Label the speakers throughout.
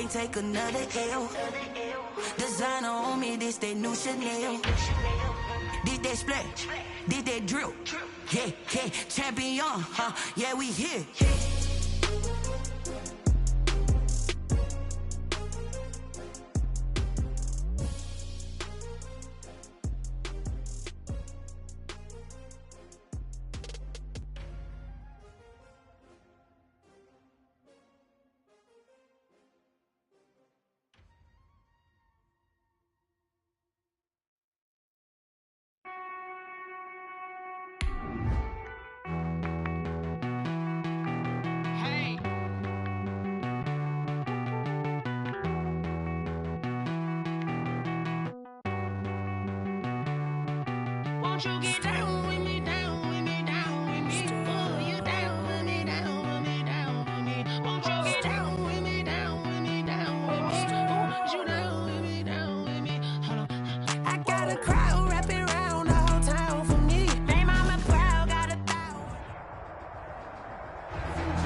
Speaker 1: can't take another L. Designer on me, this that new Chanel. Did that splash, did that drill. Yeah, yeah, champion, huh? Yeah, we here.
Speaker 2: Won't you get down with me, down with me, down with me? Oh, you down with me, down with me, down with me. Won't you get down with me, down with me, down with me? Oh, you down with me, down with me? Hold on. I got a crowd wrapping around the whole town for me. Name on my crowd, got 1,000.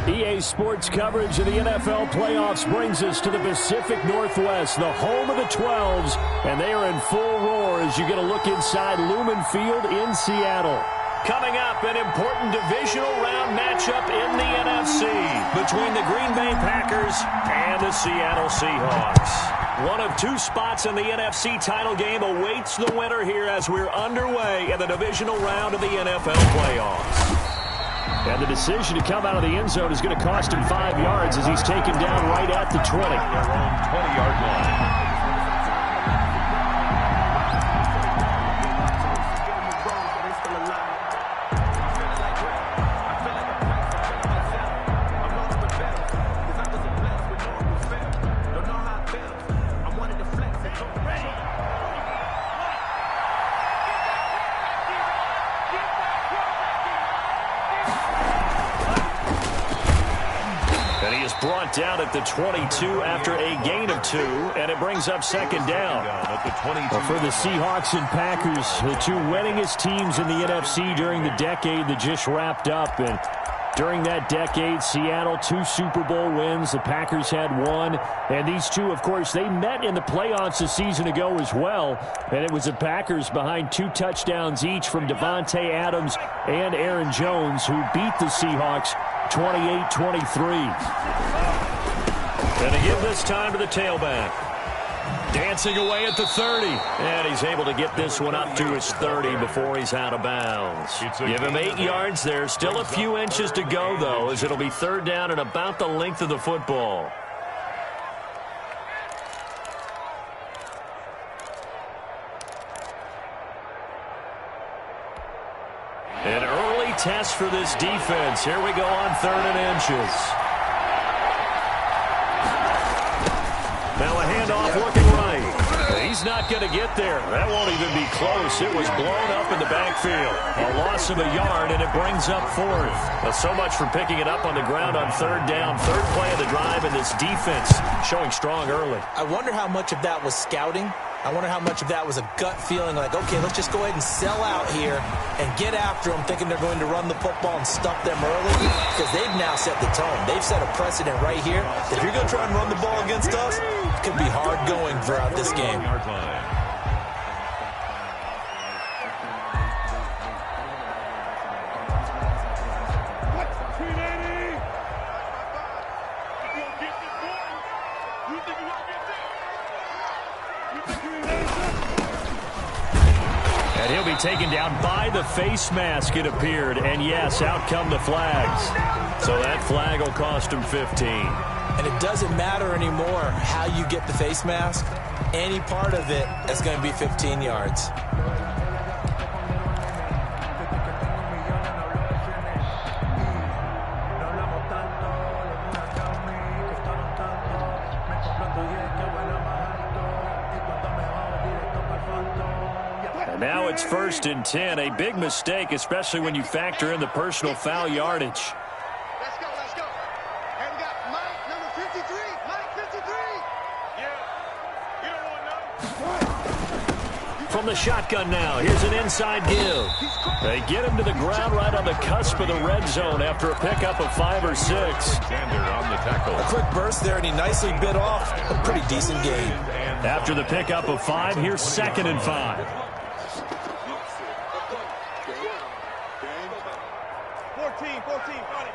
Speaker 3: EA Sports coverage of the NFL playoffs brings us to the Pacific Northwest, the home of the 12s, and they are in full roar as you get a look inside Lumen Field in Seattle. Coming up, an important divisional round matchup in the NFC between the Green Bay Packers and the Seattle Seahawks. One of two spots in the NFC title game awaits the winner here as we're underway in the divisional round of the NFL playoffs. And the decision to come out of the end zone is going to cost him 5 yards as he's taken down right at the 20.
Speaker 4: Their own 20-yard line.
Speaker 3: Brought down at the 22 after a gain of 2, and it brings up second down. For the Seahawks and Packers, the two winningest teams in the NFC during the decade that just wrapped up. And during that decade, Seattle 2 Super Bowl wins. The Packers had 1. And these two, of course, they met in the playoffs a season ago as well. And it was the Packers behind 2 touchdowns each from Devontae Adams and Aaron Jones who beat the Seahawks 28-23. And to give this time to the tailback. Dancing away at the 30. And he's able to get this one up to his 30 before he's out of bounds. Give him 8 yards there. Still a few inches to go, though, as it'll be third down and about the length of the football. An early test for this defense. Here we go on 3rd and inches. Now a handoff looking right. He's not going to get there. That won't even be close. It was blown up in the backfield. A loss of a yard, and it brings up 4th. So much for picking it up on the ground on 3rd down. 3rd play of the drive, and this defense showing strong early.
Speaker 5: I wonder how much of that was scouting. I wonder how much of that was a gut feeling like, okay, let's just go ahead and sell out here and get after them, thinking they're going to run the football and stuff them early, because they've now set the tone. They've set a precedent right here. If you're going to try and run the ball against us, it could be hard going throughout this game.
Speaker 3: And he'll be taken down by the face mask, it appeared. And yes, out come the flags. So that flag will cost him 15.
Speaker 5: And it doesn't matter anymore how you get the face mask. Any part of it is going to be 15 yards.
Speaker 3: Now it's 1st and 10. A big mistake, especially when you factor in the personal foul yardage.
Speaker 6: Let's go, let's go. And we got Mike, number 53. Mike, 53. Yeah. You don't want none.
Speaker 3: From the shotgun now. Here's an inside give. They get him to the ground right on the cusp of the red zone after a pickup of 5 or 6.
Speaker 4: On the tackle.
Speaker 5: A quick burst there, and he nicely bit off a pretty decent gain.
Speaker 3: After the pickup of 5, here's 2nd and 5.
Speaker 6: 14, got it.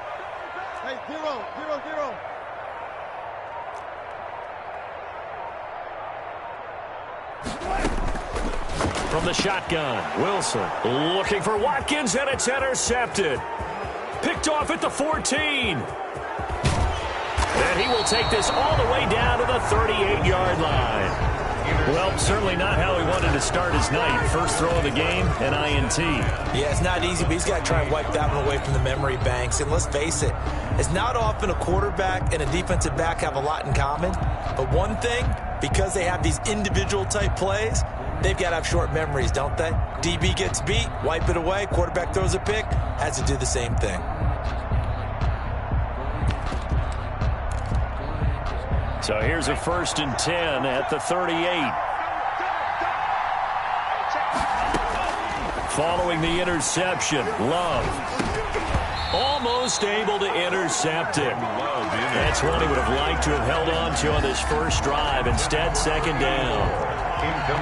Speaker 6: Hey, 0.
Speaker 3: From the shotgun, Wilson looking for Watkins, and it's intercepted. Picked off at the 14. And he will take this all the way down to the 38-yard line. Well, certainly not how he wanted to start his night. First throw of the game, an INT.
Speaker 5: Yeah, it's not easy, but he's got to try and wipe that one away from the memory banks. And let's face it, it's not often a quarterback and a defensive back have a lot in common. But one thing, because they have these individual-type plays, they've got to have short memories, don't they? DB gets beat, wipe it away, quarterback throws a pick, has to do the same thing.
Speaker 3: So here's a 1st and 10 at the 38. Following the interception, Love almost able to intercept it. That's one he would have liked to have held on to on this first drive. Instead, 2nd down.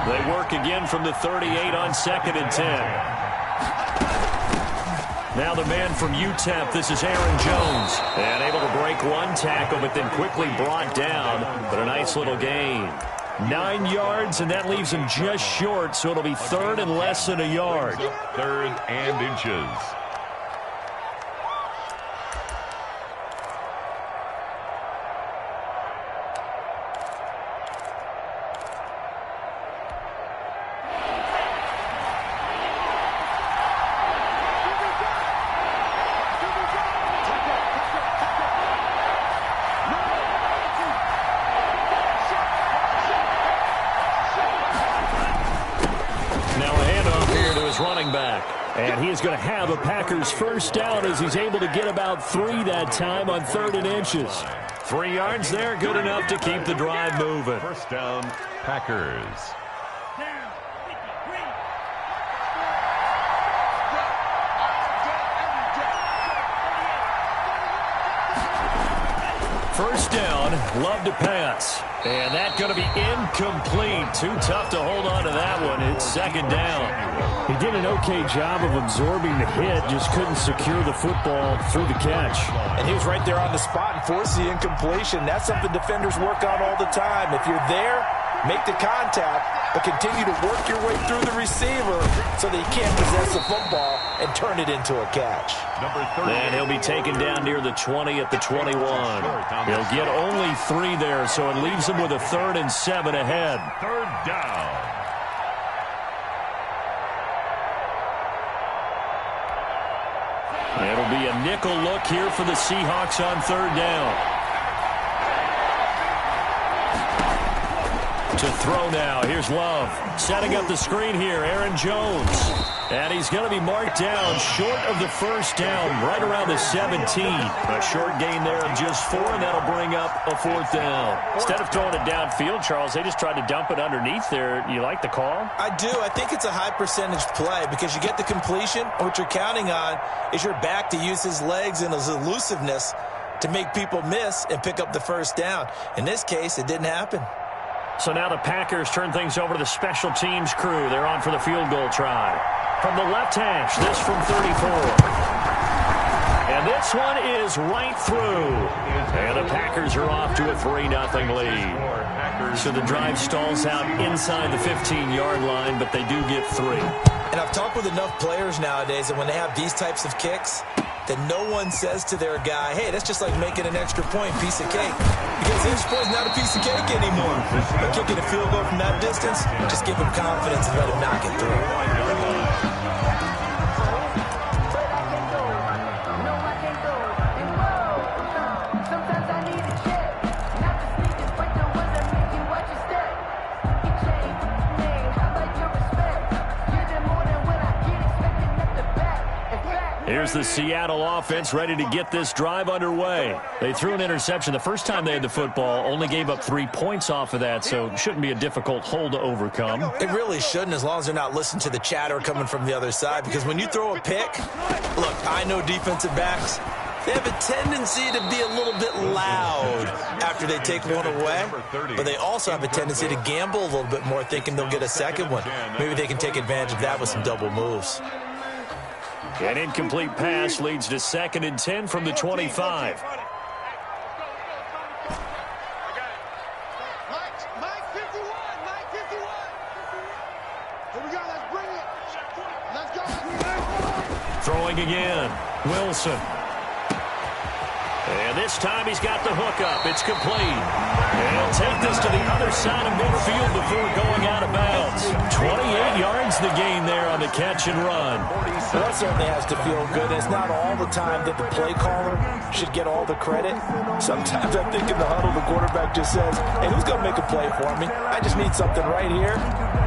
Speaker 3: They work again from the 38 on 2nd and 10. Now the man from UTEP, this is Aaron Jones. And able to break one tackle, but then quickly brought down. But a nice little gain. 9 yards, and that leaves him just short, so it'll be 3rd and less than a yard.
Speaker 4: 3rd and inches.
Speaker 3: And he is going to have a Packers first down as he's able to get about 3 that time on 3rd and inches. 3 yards there, good enough to keep the drive moving.
Speaker 4: First down, Packers.
Speaker 3: First down, Love to pass. And that's going to be incomplete. Too tough to hold on to that one. It's 2nd down.
Speaker 7: He did an okay job of absorbing the hit, just couldn't secure the football through the catch.
Speaker 5: And he was right there on the spot and forced the incompletion. That's something defenders work on all the time. If you're there, make the contact, but continue to work your way through the receiver so that he can't possess the football and turn it into a catch.
Speaker 3: And he'll be taken down near the 20 at the 21. He'll get only 3 there, so it leaves him with a 3rd and 7 ahead.
Speaker 4: 3rd down.
Speaker 3: It'll be a nickel look here for the Seahawks on 3rd down. To throw now. Here's Love. Setting up the screen here, Aaron Jones. And he's going to be marked down short of the first down, right around the 17. A short gain there of just 4, and that'll bring up a 4th down.
Speaker 7: Instead of throwing it downfield, Charles, they just tried to dump it underneath there. You like the call?
Speaker 5: I do. I think it's a high percentage play because you get the completion, and what you're counting on is your back to use his legs and his elusiveness to make people miss and pick up the first down. In this case, it didn't happen.
Speaker 3: So now the Packers turn things over to the special teams crew. They're on for the field goal try. From the left hash, this from 34. And this one is right through. And the Packers are off to a 3-0 lead. So the drive stalls out inside the 15-yard line, but they do get 3.
Speaker 5: And I've talked with enough players nowadays that when they have these types of kicks, that no one says to their guy, hey, that's just like making an extra point, piece of cake. Because the extra point is not a piece of cake anymore. But kicking a field goal from that distance, just give him confidence and let him knock it through.
Speaker 3: Here's the Seattle offense ready to get this drive underway. They threw an interception the first time they had the football, only gave up 3 points off of that, so it shouldn't be a difficult hole to overcome.
Speaker 5: It really shouldn't, as long as they're not listening to the chatter coming from the other side, because when you throw a pick, look, I know defensive backs, they have a tendency to be a little bit loud after they take one away, but they also have a tendency to gamble a little bit more, thinking they'll get a second one. Maybe they can take advantage of that with some double moves.
Speaker 3: An incomplete pass leads to 2nd and 10 from the 25.
Speaker 6: Mike 51, Mike 51. Here we go, let's bring it. Let's go.
Speaker 3: Throwing again, Wilson. And this time he's got the hookup. It's complete. And he'll take this to the other side of midfield before going out of bounds. 28 yards the gain there on the catch and run.
Speaker 5: Well, that certainly has to feel good. It's not all the time that the play caller should get all the credit. Sometimes I think in the huddle the quarterback just says, hey, who's going to make a play for me? I just need something right here.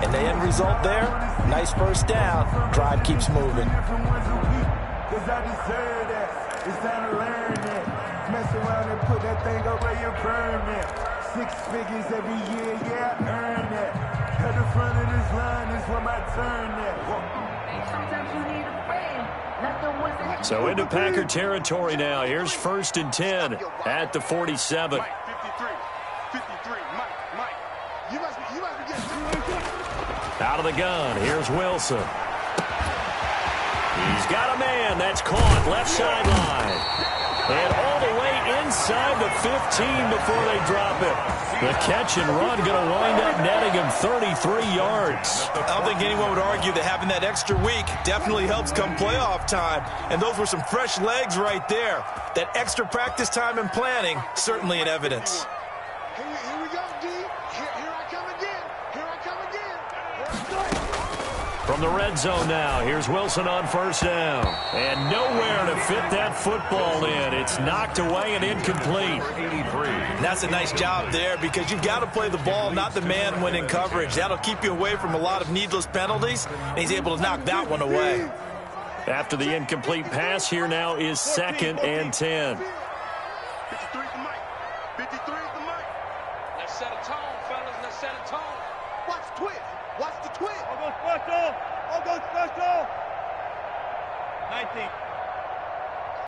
Speaker 5: And the end result there, nice first down. Drive keeps moving.
Speaker 8: Because I deserve that. It's time to learn that. Mess around and put that thing over your permit. 6 figures every year, yeah, I earn that. At the front of this line is where my turn at.
Speaker 9: Sometimes you need a friend. Nothing.
Speaker 3: So into Packer territory now. Here's 1st and 10 at the 47.
Speaker 6: Mike 53, Mike. You must be getting
Speaker 3: Out of the gun, here's Wilson. He's got a man. That's caught left sideline. And all the way inside the 15 before they drop it. The catch and run going to wind up netting him 33 yards.
Speaker 5: I don't think anyone would argue that having that extra week definitely helps come playoff time. And those were some fresh legs right there. That extra practice time and planning, certainly in evidence.
Speaker 6: Here we go, D. Here I come again. Here I come again. Let's go.
Speaker 3: From the red zone now, here's Wilson on 1st down. And nowhere to fit that football in. It's knocked away and incomplete.
Speaker 5: And that's a nice job there, because you've got to play the ball, not the man when in coverage. That'll keep you away from a lot of needless penalties, and he's able to knock that one away.
Speaker 3: After the incomplete pass, here now is 2nd and 10.
Speaker 6: 53 for Mike. 53 for Mike.
Speaker 10: Let's set a tone, fellas. Let's set a tone.
Speaker 6: Watch the twist. Watch the twist.
Speaker 8: I'll go special. 19.